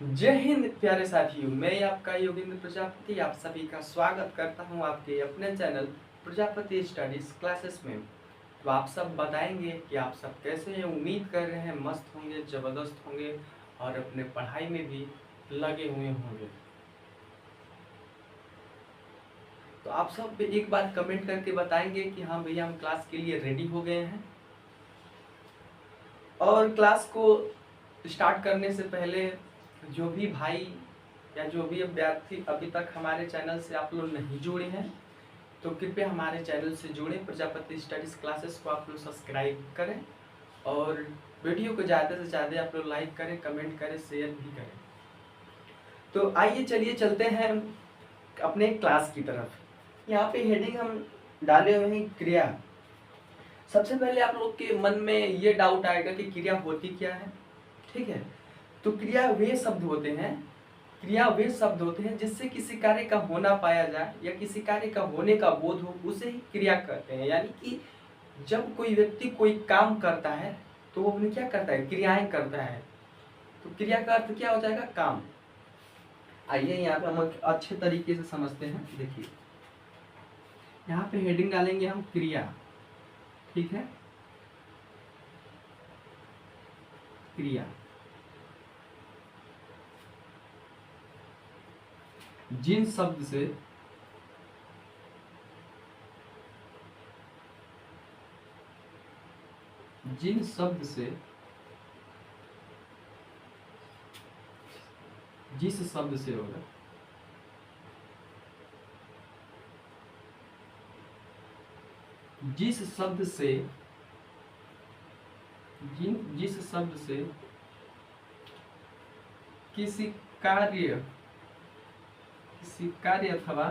जय हिंद प्यारे साथियों, मैं आपका योगेंद्र प्रजापति आप सभी का स्वागत करता हूं आपके अपने चैनल प्रजापति स्टडीज क्लासेस में। तो आप सब बताएंगे कि आप सब कैसे हैं। उम्मीद कर रहे हैं मस्त होंगे, ज़बरदस्त होंगे और अपने पढ़ाई में भी लगे हुए होंगे। तो आप सब एक बार कमेंट करके बताएंगे कि हाँ भैया हम क्लास के लिए रेडी हो गए हैं। और क्लास को स्टार्ट करने से पहले जो भी भाई या जो भी अभ्यर्थी अभी तक हमारे चैनल से आप लोग नहीं जुड़े हैं तो कृपया हमारे चैनल से जुड़ें। प्रजापति स्टडीज़ क्लासेस को आप लोग सब्सक्राइब करें और वीडियो को ज़्यादा से ज़्यादा आप लोग लाइक करें, कमेंट करें, शेयर भी करें। तो आइए चलिए चलते हैं अपने क्लास की तरफ। यहाँ पे हेडिंग हम डाले हुए हैं क्रिया। सबसे पहले आप लोग के मन में ये डाउट आएगा कि क्रिया होती क्या है। ठीक है, तो क्रिया वे शब्द होते हैं जिससे किसी कार्य का होना पाया जाए या किसी कार्य का होने का बोध हो, उसे ही क्रिया कहते हैं। यानी कि जब कोई व्यक्ति कोई काम करता है तो वो अपने क्या करता है, क्रियाएं करता है। तो क्रिया का अर्थ क्या हो जाएगा, काम। आइए यहाँ पे हम अच्छे तरीके से समझते हैं। देखिए यहाँ पे हेडिंग डालेंगे हम क्रिया। ठीक है, क्रिया जिन शब्द से जिस शब्द से होगा जिस शब्द से किसी कार्य अथवा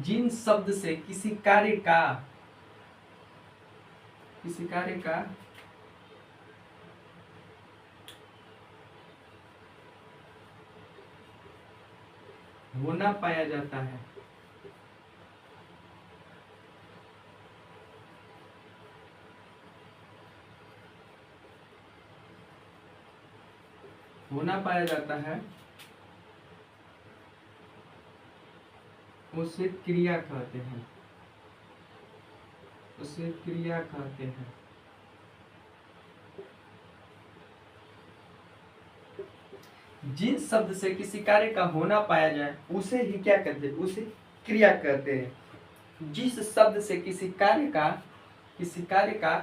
जिन शब्द से किसी कार्य का होना पाया जाता है, उसे क्रिया कहते हैं। जिन शब्द से किसी कार्य का होना पाया जाए उसे ही क्या कहते हैं, उसे क्रिया कहते हैं। जिस शब्द से किसी कार्य का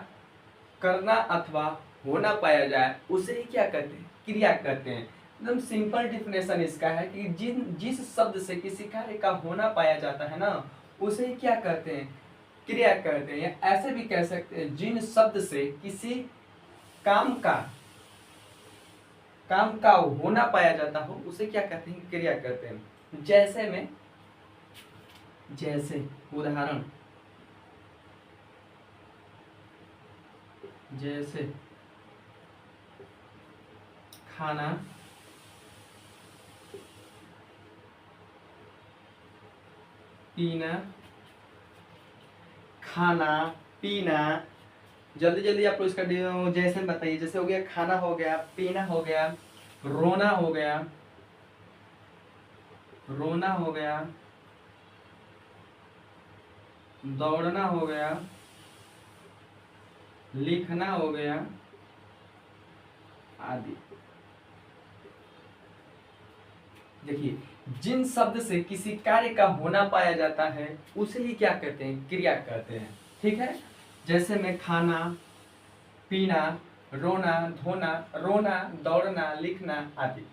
करना अथवा होना पाया जाए उसे ही क्या कहते हैं, क्रिया कहते हैं। एकदम सिंपल डिफिनेशन इसका है कि जिस शब्द से किसी कार्य का होना पाया जाता है ना, उसे ही क्या कहते हैं, क्रिया कहते हैं। या ऐसे भी कह सकते हैं जिन शब्द से किसी काम का होना पाया जाता हो उसे क्या कहते हैं, क्रिया कहते हैं। जैसे उदाहरण, जैसे खाना पीना। जल्दी जल्दी आप लोग इसका जैसे बताइए। जैसे हो गया खाना, हो गया पीना, हो गया रोना, हो गया दौड़ना, हो गया लिखना, हो गया आदि। देखिए जिन शब्द से किसी कार्य का होना पाया जाता है उसे ही क्या कहते हैं, क्रिया कहते हैं। ठीक है, जैसे में खाना, पीना, रोना, दौड़ना, लिखना आदि।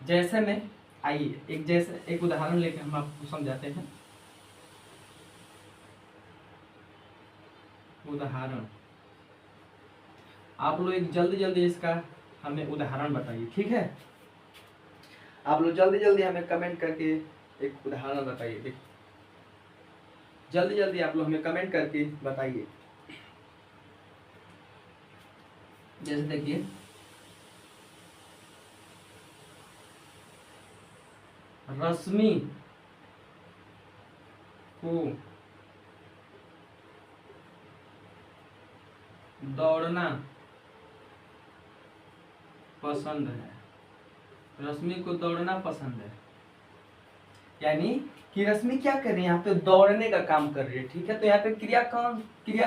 जैसे में आइए एक उदाहरण लेकर हम आपको समझाते हैं। उदाहरण आप लोग एक जल्दी इसका हमें उदाहरण बताइए। ठीक है, आप लोग जल्दी हमें कमेंट करके एक उदाहरण बताइए। देखिए जल्दी आप लोग हमें कमेंट करके बताइए। जैसे देखिए रश्मि को दौड़ना पसंद है। रश्मि को दौड़ना पसंद है, यानी कि रश्मि क्या कर रही है, यहाँ पे दौड़ने का काम कर रही है। ठीक है, तो यहाँ पे क्रिया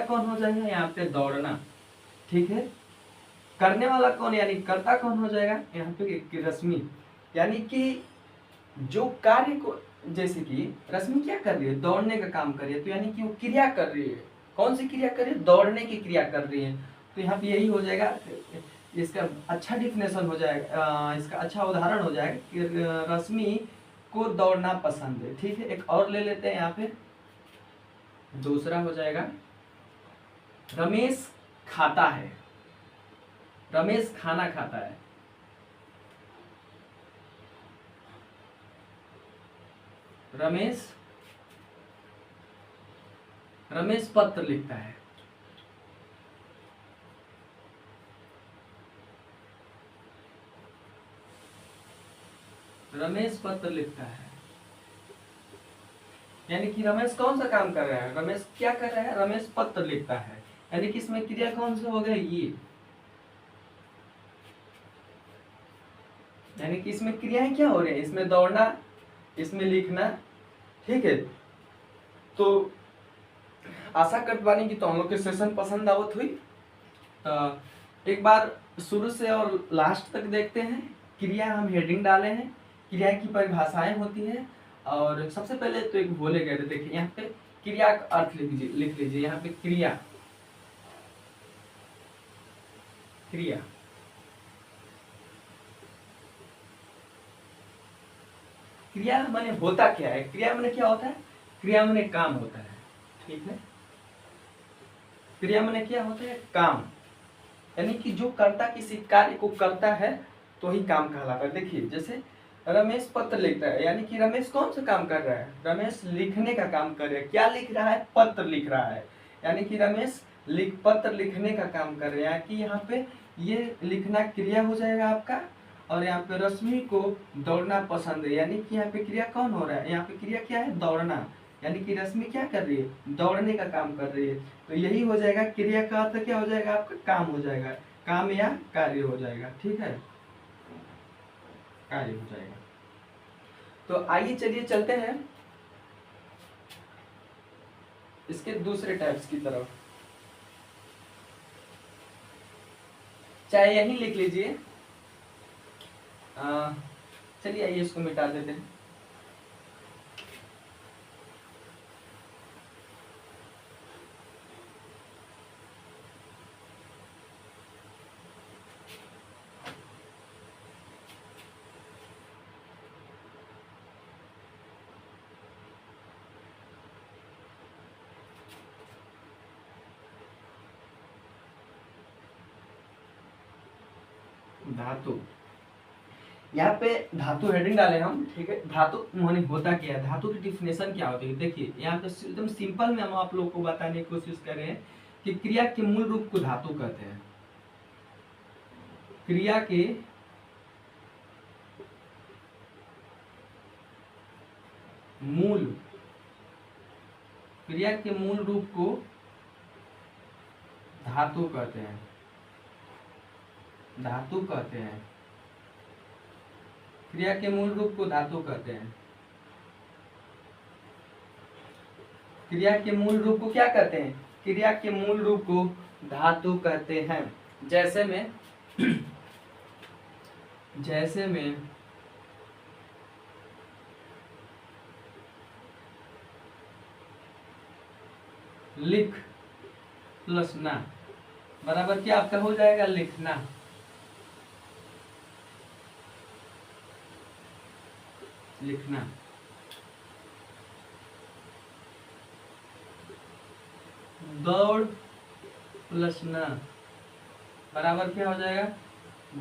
कौन हो जाएगा, यहाँ पे दौड़ना। ठीक है, करने वाला कौन, यानी कर्ता कौन हो जाएगा, यहाँ पे रश्मि। यानी कि जो कार्य को, जैसे कि रश्मि क्या कर रही है, दौड़ने का काम कर रही है, तो यानी कि वो क्रिया कर रही है। कौन सी क्रिया कर रही है, दौड़ने की क्रिया कर रही है। तो यहाँ पे यही हो जाएगा, इसका अच्छा डिफिनेशन हो जाएगा, इसका अच्छा उदाहरण हो जाएगा कि रश्मि को दौड़ना पसंद है। ठीक है, एक और ले लेते हैं, यहाँ पे दूसरा हो जाएगा रमेश खाता है। रमेश खाना खाता है। रमेश पत्र लिखता है। रमेश पत्र लिखता है, यानी कि रमेश कौन सा काम कर रहा है, रमेश क्या कर रहा है, रमेश पत्र लिखता है। यानी कि इसमें क्रिया कौन सा हो गया, ये, यानी कि इसमें क्रियाएं क्या हो रही है, इसमें दौड़ना, इसमें लिखना। ठीक है, तो आशा करते बानी कि तो हम लोग के सेशन पसंद आवत हुई। तो एक बार शुरू से और लास्ट तक देखते हैं। क्रिया हम हेडिंग डाले हैं, क्रिया की परिभाषाएं होती है। और सबसे पहले तो एक भूले गए थे, देखिए यहाँ पे क्रिया का अर्थ लिख लीजिए यहाँ पे क्रिया। क्रिया क्रिया माने होता क्या है, क्रिया माने क्या होता है, क्रिया माने काम होता है। ठीक है, क्रिया माने क्या होता है, काम। यानी कि जो कर्ता किसी कार्य को करता है तो ही काम कहलाता है। देखिए जैसे रमेश पत्र लिखता है, यानी कि रमेश कौन सा काम कर रहा है, रमेश लिखने का काम कर रहा है। क्या लिख रहा है, पत्र लिख रहा है। यानी कि रमेश पत्र लिखने का काम कर रहे हैं, कि यहाँ पे ये लिखना क्रिया हो जाएगा आपका। और यहाँ पे रश्मि को दौड़ना पसंद है, यानी कि यहाँ पे क्रिया कौन हो रहा है, यहाँ पे क्रिया क्या है, दौड़ना। यानी कि रश्मि क्या कर रही है, दौड़ने का काम कर रही है। तो यही हो जाएगा, क्रिया का अर्थ क्या हो जाएगा आपका, काम हो जाएगा, काम या कार्य हो जाएगा। ठीक है, कार्य हो जाएगा। तो आइए चलिए चलते हैं इसके दूसरे टाइप्स की तरफ। चाहे यही लिख लीजिए, चलिए आइए इसको मिटा देते हैं। धातु, यहाँ पे धातु हेडिंग डाले हम। ठीक है, धातु माने होता क्या है, धातु की डिफिनेशन क्या होती है। देखिए यहाँ पे एकदम सिंपल में हम आप लोग को बताने की कोशिश कर रहे हैं कि क्रिया के मूल रूप को धातु कहते हैं। क्रिया के मूल रूप को धातु कहते हैं। धातु कहते हैं, क्रिया के मूल रूप को धातु कहते हैं। क्रिया के मूल रूप को क्या कहते हैं, क्रिया के मूल रूप को धातु कहते हैं। जैसे में लिख प्लस ना बराबर क्या आपका हो जाएगा, लिखना। लिखना, दौड़ प्लस ना बराबर क्या हो जाएगा,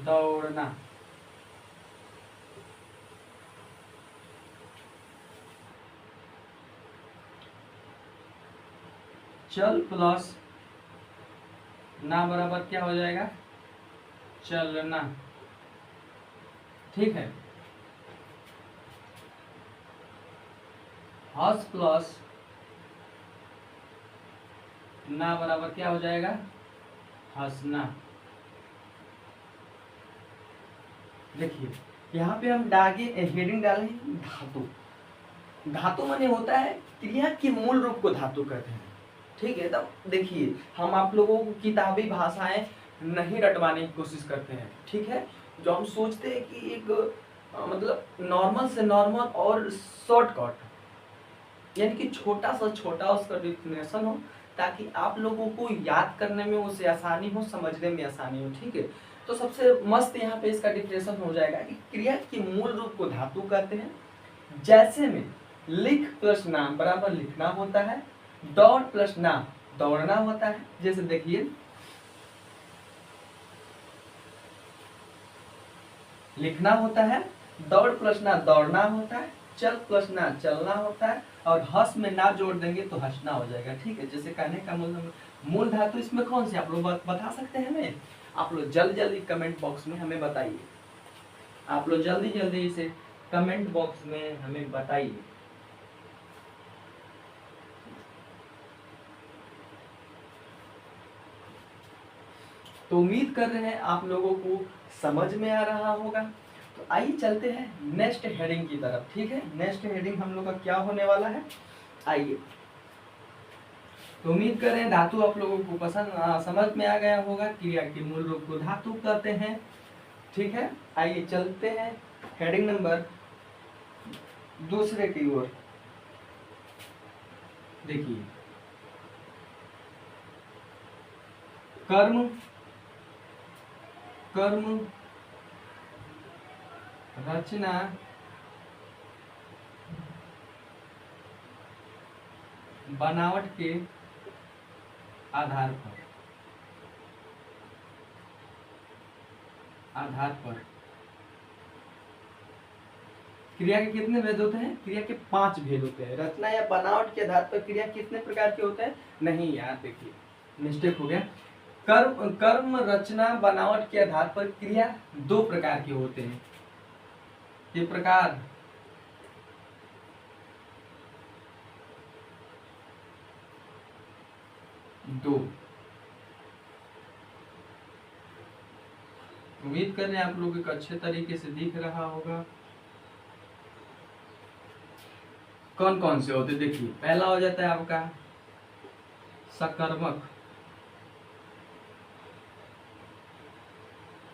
दौड़ना। चल प्लस ना बराबर क्या हो जाएगा, चलना। ठीक है, हंस प्लस ना बराबर क्या हो जाएगा, हंसना। देखिए यहाँ पे हम डागे हेडिंग डाले धातु। धातु माने होता है क्रिया के मूल रूप को धातु कहते हैं, ठीक है। तब देखिए हम आप लोगों को किताबी भाषाएं नहीं रटवाने की कोशिश करते हैं, ठीक है। जो हम सोचते हैं कि एक मतलब नॉर्मल से नॉर्मल और शॉर्टकट, यानी कि छोटा सा छोटा उसका डेफिनेशन हो, ताकि आप लोगों को याद करने में उसे आसानी हो, समझने में आसानी हो, ठीक है। तो सबसे मस्त यहाँ पे इसका डिफिनेशन हो जाएगा कि क्रिया के मूल रूप को धातु कहते हैं। जैसे में लिख प्लस नाम बराबर लिखना होता है, दौड़ प्लस नाम दौड़ना होता है। जैसे देखिए लिखना होता है, दौड़ प्लस ना दौड़ना होता है, चल प्लस ना चलना होता है, और हंस में ना जोड़ देंगे तो हंसना हो जाएगा, ठीक है। जैसे कहने का मूल धातु इसमें कौन सी आप लोग बता सकते हैं हमें? आप लोग जल्दी जल्दी कमेंट बॉक्स में हमें बताइए, आप लोग जल्दी जल्दी इसे कमेंट बॉक्स में हमें बताइए। तो उम्मीद कर रहे हैं आप लोगों को समझ में आ रहा होगा। तो आइए चलते हैं नेक्स्ट हेडिंग की तरफ, ठीक है। नेक्स्ट हेडिंग हम लोग का क्या होने वाला है, आइए। तो उम्मीद कर रहे हैं धातु आप लोगों को पसंद समझ में आ गया होगा। क्रिया के मूल रूप को धातु कहते हैं, ठीक है। आइए चलते हैं हेडिंग नंबर दूसरे की ओर। देखिए कर्म कर्म रचना बनावट के आधार पर क्रिया के कितने भेद होते हैं? क्रिया के 5 भेद होते हैं। रचना या बनावट के आधार पर क्रिया कितने प्रकार के होते हैं? नहीं यार, देखिए मिस्टेक हो गया। कर्म रचना बनावट के आधार पर क्रिया 2 प्रकार के होते हैं। ये प्रकार दो। उम्मीद कर रहे हैं आप लोगों को अच्छे तरीके से दिख रहा होगा। कौन कौन से होते? देखिए पहला हो जाता है आपका सकर्मक,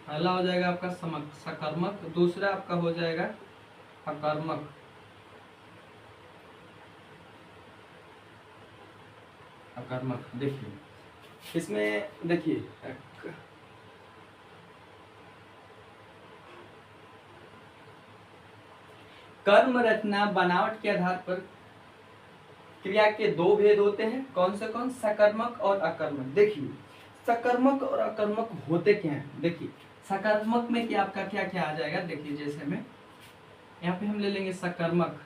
पहला हो जाएगा आपका सकर्मक, दूसरा आपका हो जाएगा अकर्मक। अकर्मक देखिए इसमें देखिए कर्म रचना बनावट के आधार पर क्रिया के 2 भेद होते हैं। कौन से? कौन? सकर्मक और अकर्मक। देखिए सकर्मक और अकर्मक होते क्या हैं? देखिए सकर्मक में क्या आपका क्या क्या आ जाएगा? देखिए जैसे में यहाँ पे हम ले लेंगे सकर्मक,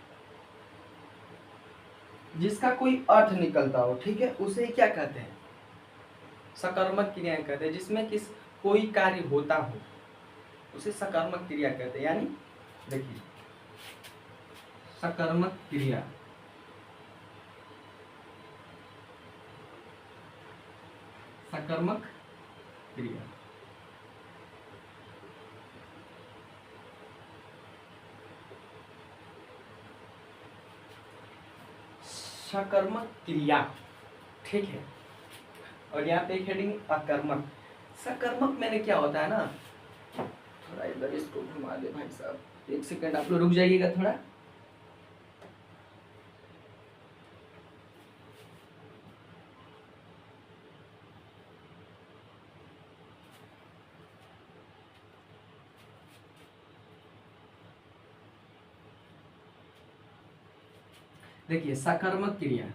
जिसका कोई अर्थ निकलता हो, ठीक है, उसे क्या कहते हैं? सकर्मक क्रिया कहते हैं। जिसमें किस कोई कार्य होता हो उसे सकर्मक क्रिया कहते हैं। यानी देखिए सकर्मक क्रिया, सकर्मक क्रिया सकर्मक क्रिया, ठीक है। और यहाँ पे एक हेडिंग अकर्मक। सकर्मक मैंने क्या होता है ना, थोड़ा इधर इसको घुमा दे भाई साहब, 1 सेकंड आप लोग रुक जाइएगा थोड़ा। देखिए सकर्मक क्रिया,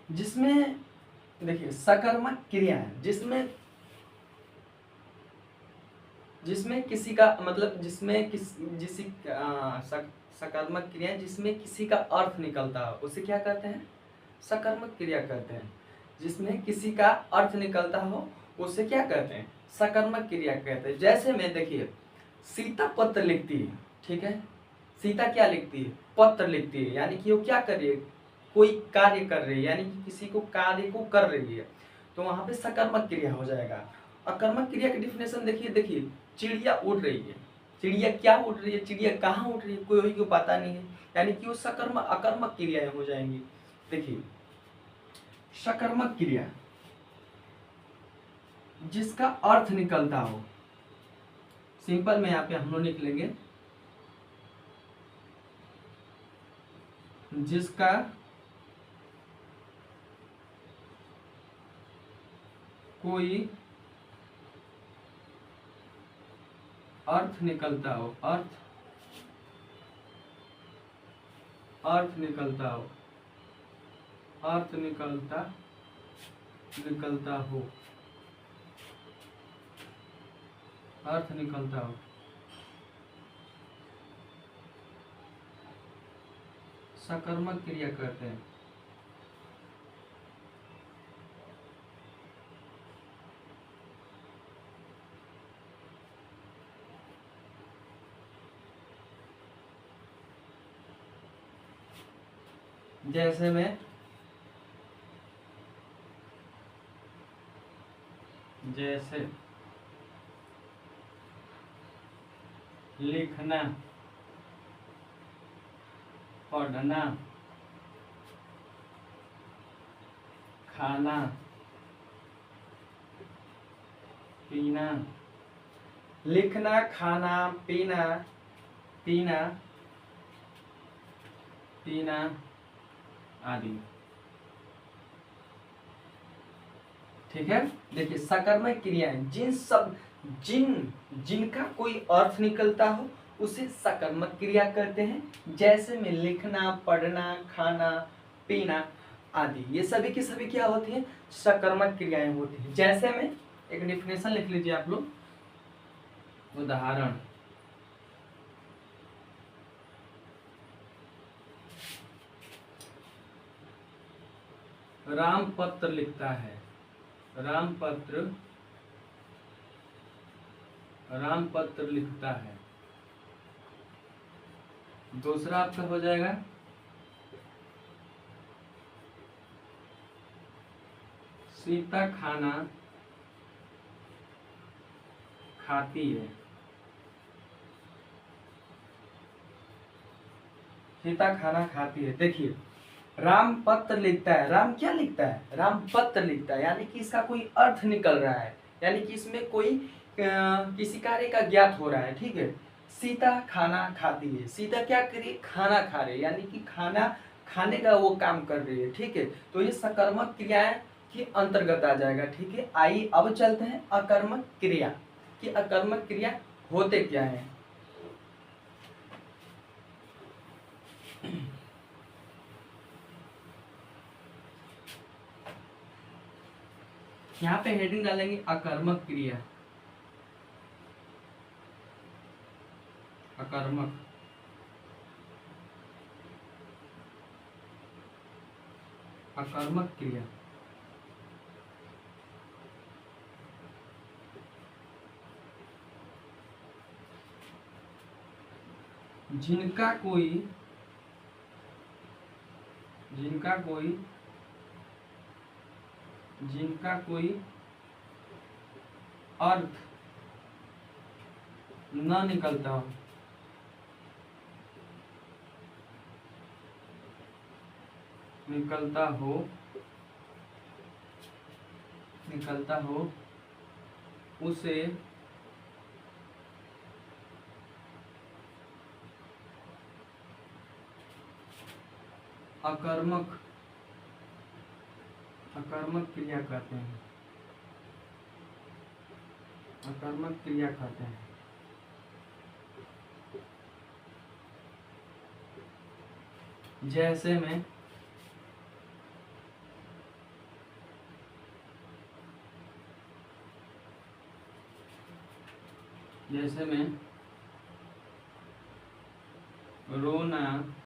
जिसमें देखिए सकर्मक क्रिया है जिसमें किसी का मतलब सकर्मक क्रिया जिसमें किसी का अर्थ निकलता हो उसे क्या कहते हैं? सकर्मक क्रिया कहते हैं। जिसमें किसी का अर्थ निकलता हो उसे क्या कहते हैं? सकर्मक क्रिया कहते हैं। जैसे में देखिए सीता पत्र लिखती है, ठीक है। सीता क्या लिखती है? पत्र लिखती है, यानी कि वो क्या कर रही है? कोई कार्य कर रही है, यानी कि किसी को कार्य को कर रही है। तो वहां पे सकर्मक क्रिया हो जाएगा। अकर्मक क्रिया की डिफिनेशन देखिए, चिड़िया उड़ रही है, चिड़िया क्या उड़ रही है, चिड़िया कहाँ उड़ रही है, कोई को पता नहीं है, यानी कि वो सकर्मक अकर्मक क्रियाएं हो जाएंगी। देखिए सकर्मक क्रिया जिसका अर्थ निकलता हो, सिंपल में यहाँ पे हम लोग निकलेंगे, जिसका कोई अर्थ निकलता हो, अर्थ निकलता हो, अर्थ निकलता हो, अर्थ निकलता हो, सकर्मक क्रिया कहते हैं। जैसे लिखना, पढ़ना, खाना, पीना, लिखना, खाना, पीना आदि। ठीक है, देखिए सकर्मक क्रियाएं जिनका कोई अर्थ निकलता हो उसे सकर्मक क्रिया कहते हैं। जैसे में लिखना, पढ़ना, खाना, पीना आदि, ये सभी की सभी क्या होती है, सकर्मक क्रियाएं होती है। जैसे में एक डिफिनेशन लिख लीजिए आप लोग, उदाहरण, राम पत्र लिखता है, राम पत्र लिखता है। दूसरा आपका हो जाएगा सीता खाना खाती है, सीता खाना खाती है। देखिए राम पत्र लिखता है, राम क्या लिखता है, राम पत्र लिखता है, यानी कि इसका कोई अर्थ निकल रहा है, यानी कि इसमें कोई किसी कार्य का ज्ञात हो रहा है। ठीक है, सीता खाना खाती है, सीता क्या कर रही है, खाना खा रही है, यानी कि खाना खाने का वो काम कर रही है। ठीक है, तो ये सकर्मक क्रियाएं के अंतर्गत आ जाएगा। ठीक है, आइए अब चलते हैं अकर्मक क्रिया कि अकर्मक क्रिया होते क्या है। यहाँ पे हेडिंग डालेंगे अकर्मक क्रिया, अकर्मक, अकर्मक क्रिया जिनका कोई अर्थ न निकलता हो, उसे अकर्मक क्रिया कहते हैं, अकर्मक क्रिया कहते हैं। जैसे में रोना,